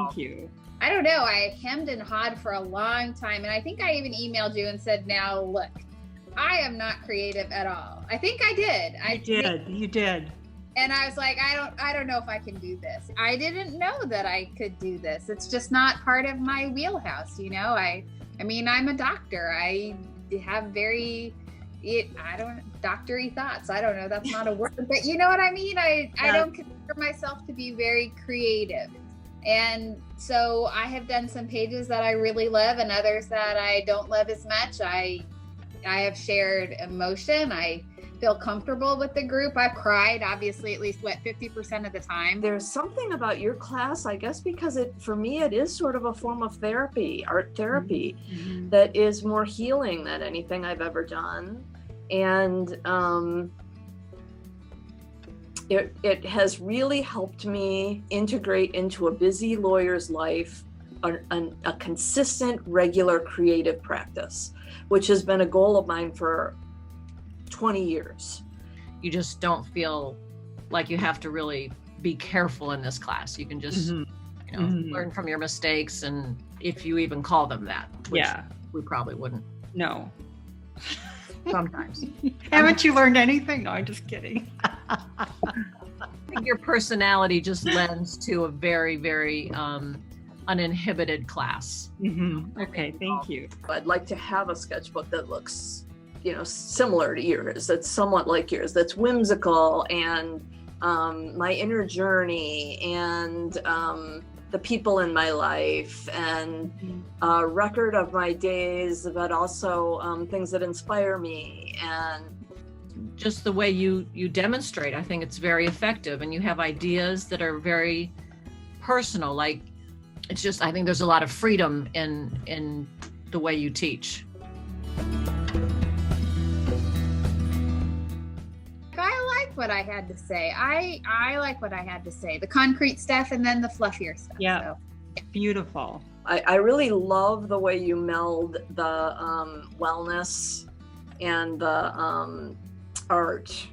Thank you. I don't know. I hemmed and hawed for a long time. And I think I even emailed you and said, now look, I am not creative at all. I think I did. You did. And I was like, I don't know if I can do this. I didn't know that I could do this. It's just not part of my wheelhouse. You know, I mean, I'm a doctor. I have doctory thoughts. I don't know. That's not a word, but you know what I mean? I don't consider myself to be very creative. And so I have done some pages that I really love and others that I don't love as much. I have shared emotion. I feel comfortable with the group. I've cried, obviously, at least 50% of the time. There's something about your class, I guess, because for me, it is sort of a form of therapy, art therapy, that is more healing than anything I've ever done. And it has really helped me integrate into a busy lawyer's life a consistent, regular creative practice, which has been a goal of mine for 20 years. You just don't feel like you have to really be careful in this class. You can just learn from your mistakes, and if you even call them that, which we probably wouldn't. No. Sometimes. Haven't you learned anything? No, I'm just kidding. I think your personality just lends to a very, very uninhibited class. Okay, thank you. I'd like to have a sketchbook that looks, similar to yours, that's somewhat like yours, that's whimsical, and my inner journey, and the people in my life, and a record of my days, but also things that inspire me. And just the way you demonstrate, I think it's very effective, and you have ideas that are very personal. Like, it's just, I think there's a lot of freedom in the way you teach. I like what I had to say. I like what I had to say. The concrete stuff and then the fluffier stuff. Yeah, so. Beautiful. I really love the way you meld the wellness and the art.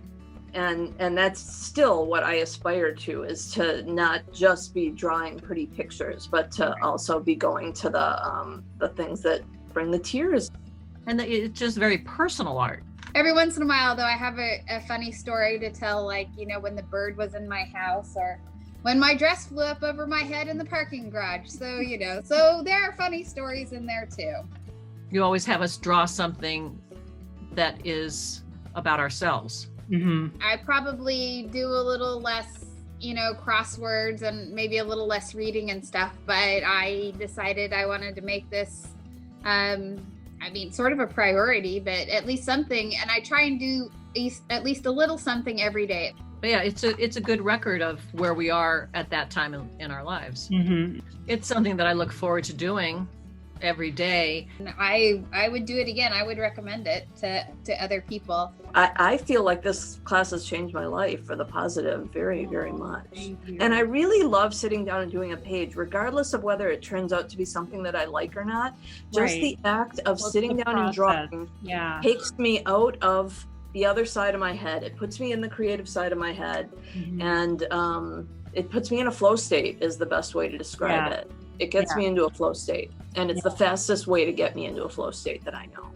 And that's still what I aspire to, is to not just be drawing pretty pictures, but to also be going to the things that bring the tears. And it's just very personal art. Every once in a while, though, I have a funny story to tell, like, when the bird was in my house, or when my dress flew up over my head in the parking garage. So, so there are funny stories in there too. You always have us draw something that is about ourselves. I probably do a little less, crosswords and maybe a little less reading and stuff, but I decided I wanted to make this, sort of a priority, but at least something. And I try and do at least a little something every day. But yeah, it's a good record of where we are at that time in our lives. It's something that I look forward to doing every day. And I would do it again. I would recommend it to other people. I feel like this class has changed my life for the positive very, very much. And I really love sitting down and doing a page, regardless of whether it turns out to be something that I like or not. Just the act of sitting down and drawing takes me out of the other side of my head. It puts me in the creative side of my head. And it puts me in a flow state is the best way to describe it. It gets me into a flow state, and it's the fastest way to get me into a flow state that I know.